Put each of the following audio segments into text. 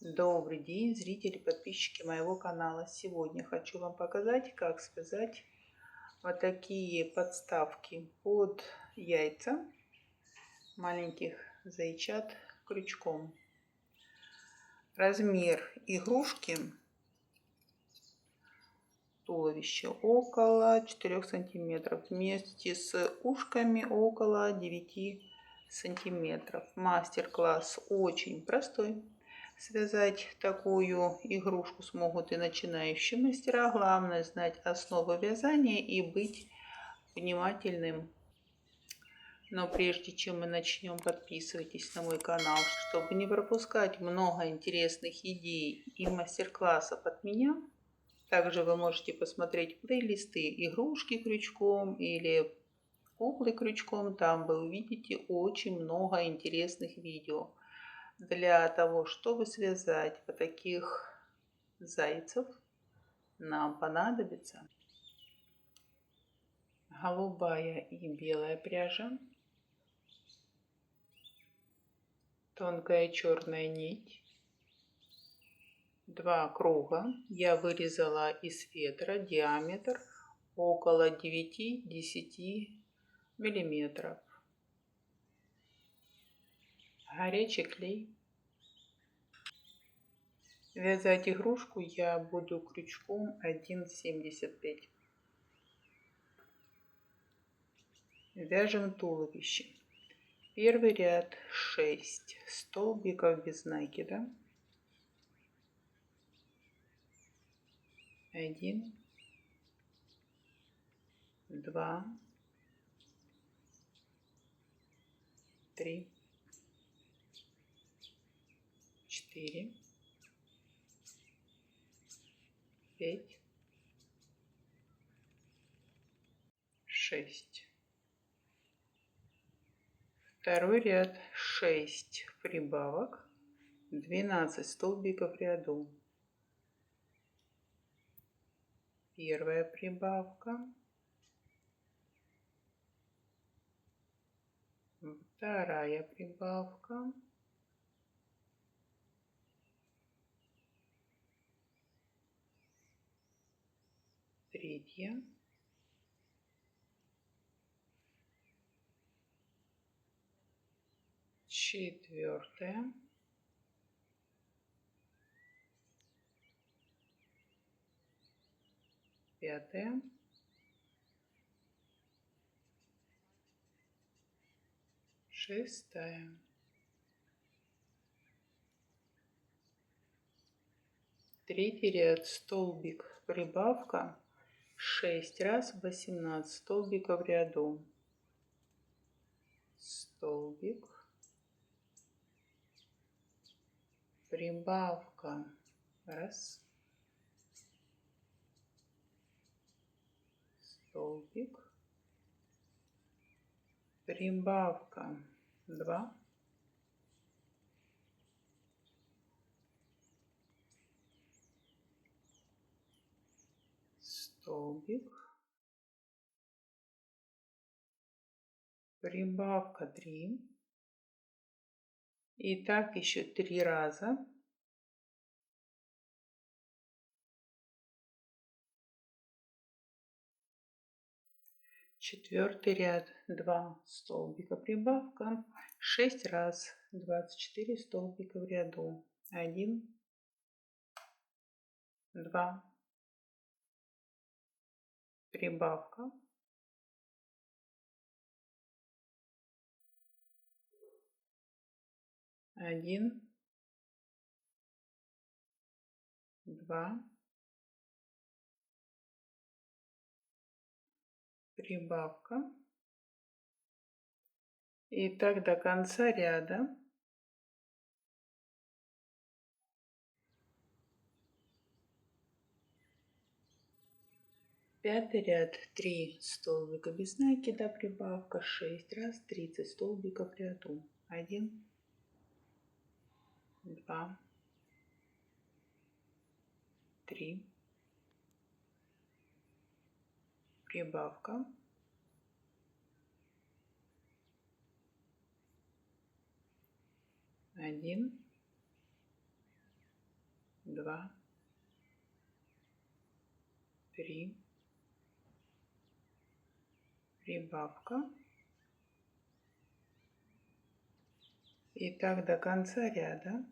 Добрый день, зрители, подписчики моего канала. Сегодня хочу вам показать, как связать вот такие подставки под яйца маленьких зайчат крючком. Размер игрушки туловища около 4 сантиметров, вместе с ушками около 9 сантиметров. Мастер-класс очень простой. Связать такую игрушку смогут и начинающие мастера. Главное знать основы вязания и быть внимательным. Но прежде чем мы начнем, подписывайтесь на мой канал, чтобы не пропускать много интересных идей и мастер-классов от меня. Также вы можете посмотреть плейлисты игрушки крючком или куклы крючком. Там вы увидите очень много интересных видео. Для того, чтобы связать вот таких зайцев, нам понадобится голубая и белая пряжа, тонкая черная нить, 2 круга. Я вырезала из фетра диаметр около 9-10 миллиметров. Горячий клей. Вязать игрушку я буду крючком 1,75. Вяжем туловище. Первый ряд 6 столбиков без накида. 1, 2, 3, 4, 5, 6. Второй ряд 6 прибавок, 12 столбиков в ряду. Первая прибавка, вторая прибавка, третья, четвертая, пятая, шестая. Третий ряд столбик прибавка, 6 раз 18 столбиков в ряду. Столбик, прибавка, раз, столбик, прибавка, 2, столбик, прибавка 3. И так еще 3 раза. Четвертый ряд 2 столбика прибавка, 6 раз 24 столбика в ряду. 1, 2, прибавка, 1, 2, прибавка. И так до конца ряда. Пятый ряд 3 столбика без накида, прибавка, 6 раз 30 столбиков в ряду. 1, 2, 3, прибавка, 1, 2, 3, прибавка. И так до конца ряда.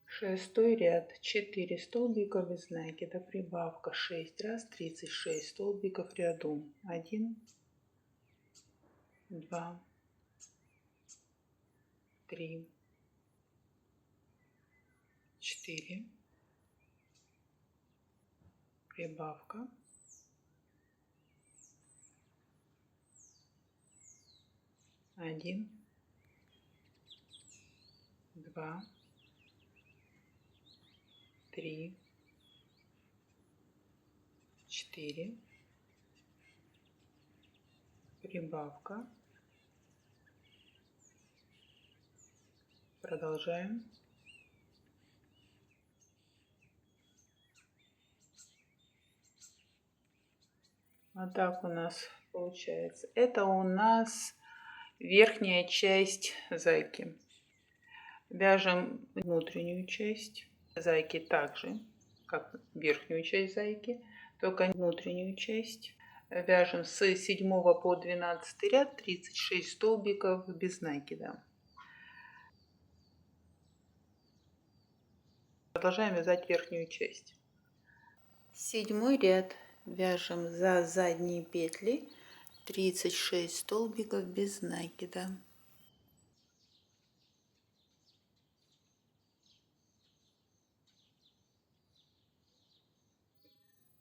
Шестой ряд, 4 столбика без накида, прибавка 6 раз, 36 столбиков в ряду. 1, 2, 3, 4, прибавка, 1, 2, 3, 4, прибавка. Продолжаем. Вот так у нас получается. Это у нас верхняя часть зайки. Вяжем внутреннюю часть зайки так же, как верхнюю часть зайки, только внутреннюю часть. Вяжем с 7 по 12 ряд 36 столбиков без накида. Продолжаем вязать верхнюю часть. 7 ряд вяжем за задние петли 36 столбиков без накида.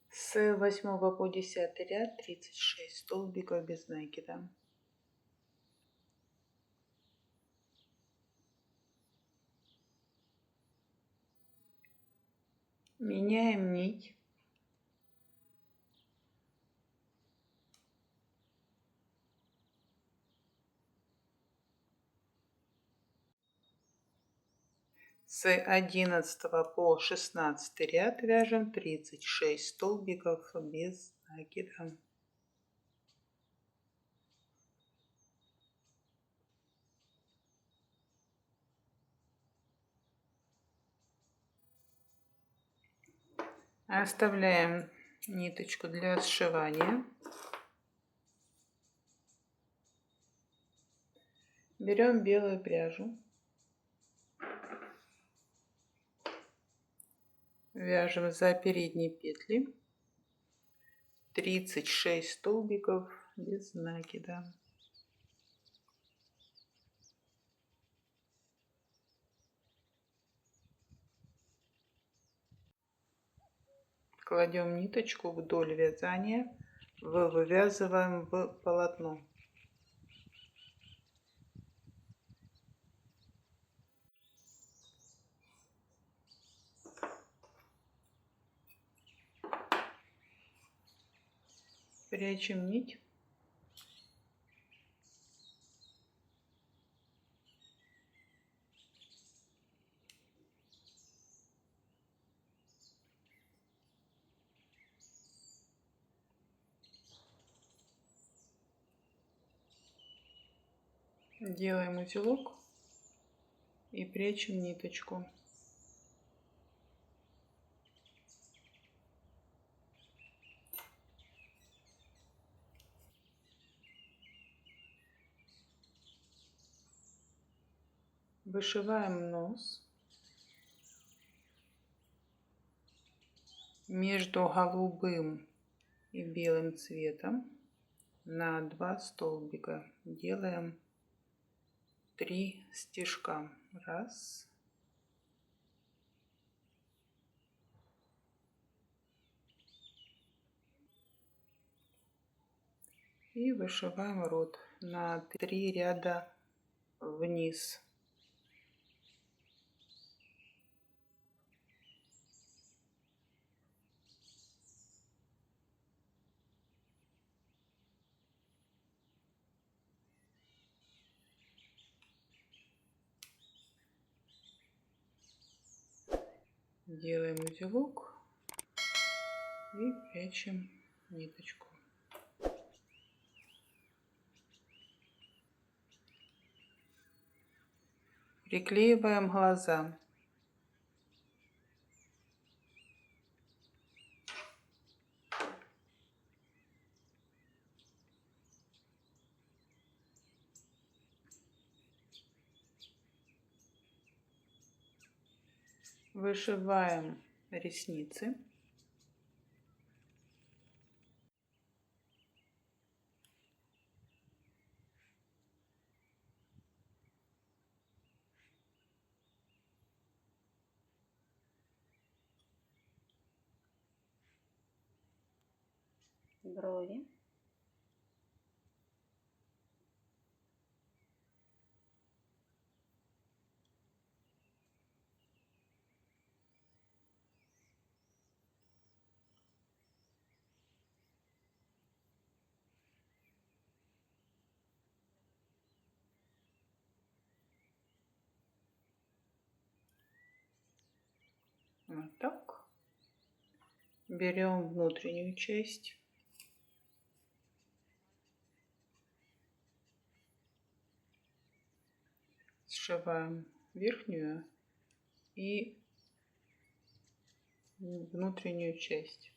С 8 по 10 ряд 36 столбиков без накида. Меняем нить. С 11 по 16 ряд вяжем 36 столбиков без накида. Оставляем ниточку для сшивания. Берем белую пряжу. Вяжем за передние петли 36 столбиков без накида. Кладем ниточку вдоль вязания, вывязываем в полотно. Прячем нить. Делаем узелок и прячем ниточку. Вышиваем нос. Между голубым и белым цветом на 2 столбика делаем 3 стежка. 1, и вышиваем рот на 3 ряда вниз. Делаем узелок и прячем ниточку. Приклеиваем глаза. Вышиваем ресницы. Брови. Вот так. Берем внутреннюю часть. Сшиваем верхнюю и внутреннюю часть.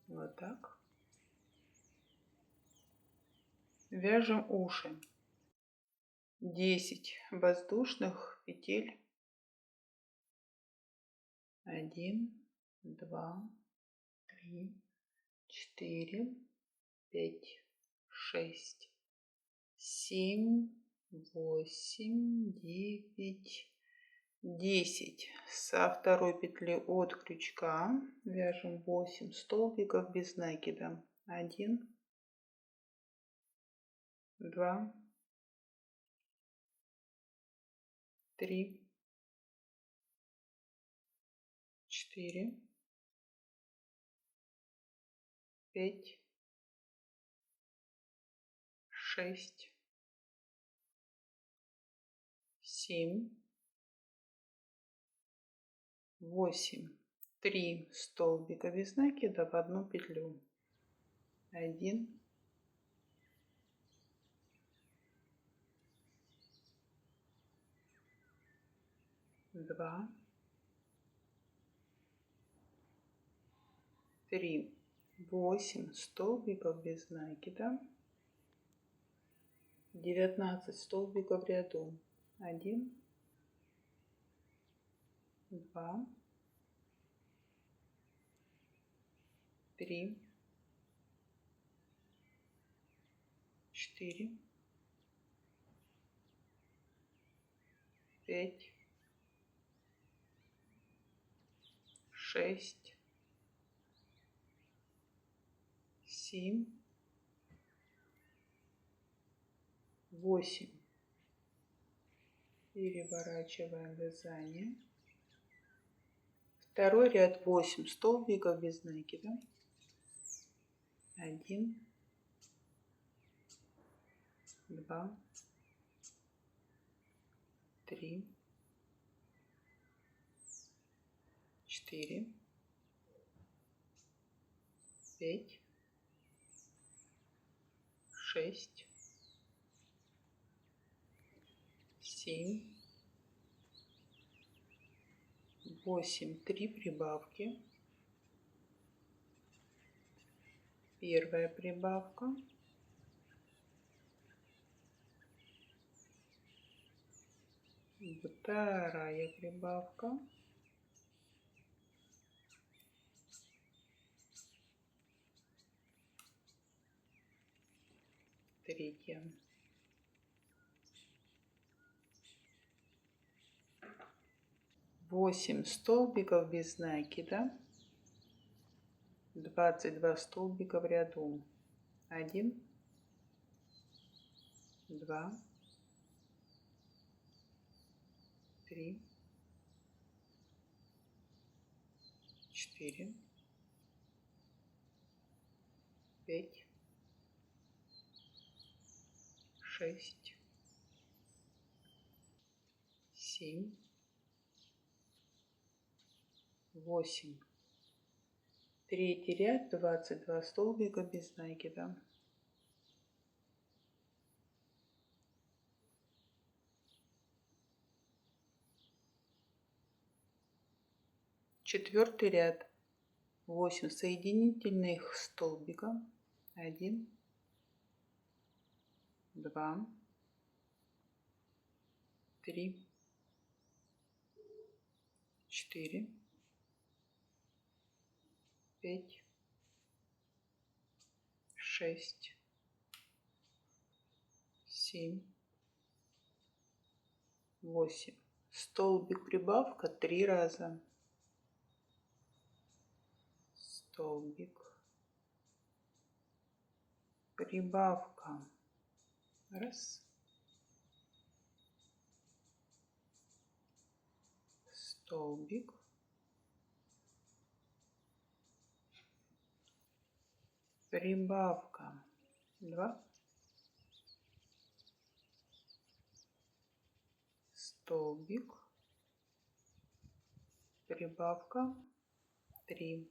Вот так. Вяжем уши. 10 воздушных петель. 1, 2, 3, 4, 5, 6, 7, 8, 9, 10. Со второй петли от крючка вяжем 8 столбиков без накида. 1, 2, 3, 4, 5, 6, 7, 8. 3 столбика без накида в одну петлю. 1, 2, 3. 8 столбиков без накида. 19 столбиков в ряду. 1, 2, 3, 4, 5, 6, 7, 8. Переворачиваем вязание. Второй ряд 8 столбиков без накида. 1, 2, 3, 4, 5, 6, 7, 8. 3 прибавки. Первая прибавка. Вторая прибавка. Третья. Восемь столбиков без накида. 22 столбика в ряду. 1, 2, 3, 4, 5, 6, 7, 8. Третий ряд, 22 столбика без накида. Четвертый ряд, 8 соединительных столбика, 1, 2, 3, 4, 5, 6, 7, 8. Столбик прибавка 3 раза. Столбик, прибавка, раз, столбик, прибавка, 2, столбик, прибавка, 3.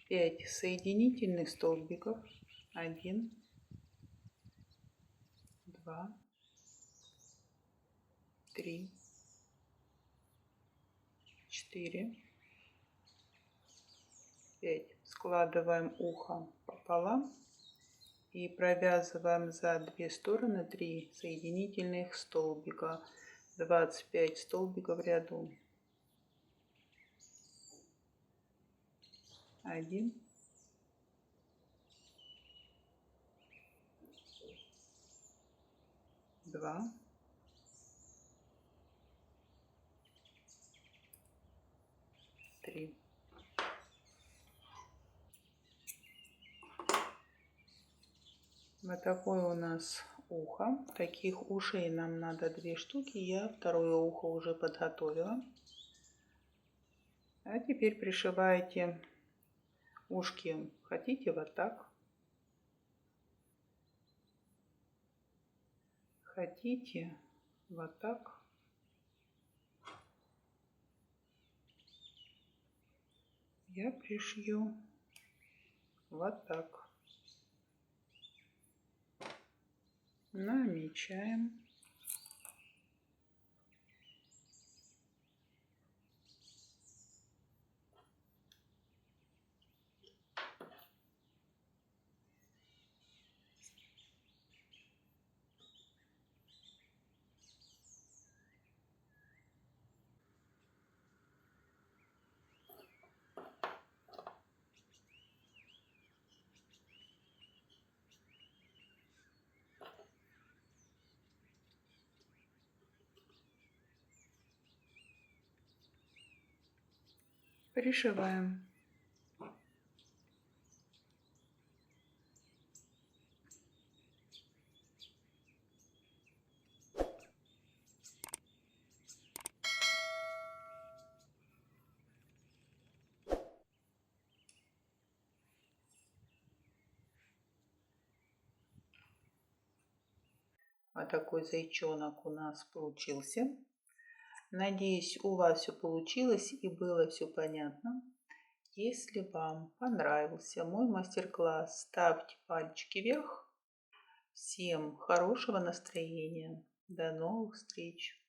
5 соединительных столбиков, 1, 2, 3, 4, 5. Складываем ухо пополам и провязываем за 2 стороны 3 соединительных столбика, 25 столбиков в ряду. 1, 2, 3. Вот такое у нас ухо. Таких ушей нам надо 2 штуки. Я второе ухо уже подготовила. А теперь пришиваете ушки. Хотите вот так. Хотите вот так. Я пришью вот так. Намечаем. Пришиваем. Вот такой зайчонок у нас получился. Надеюсь, у вас все получилось и было все понятно. Если вам понравился мой мастер-класс, ставьте пальчики вверх. Всем хорошего настроения. До новых встреч!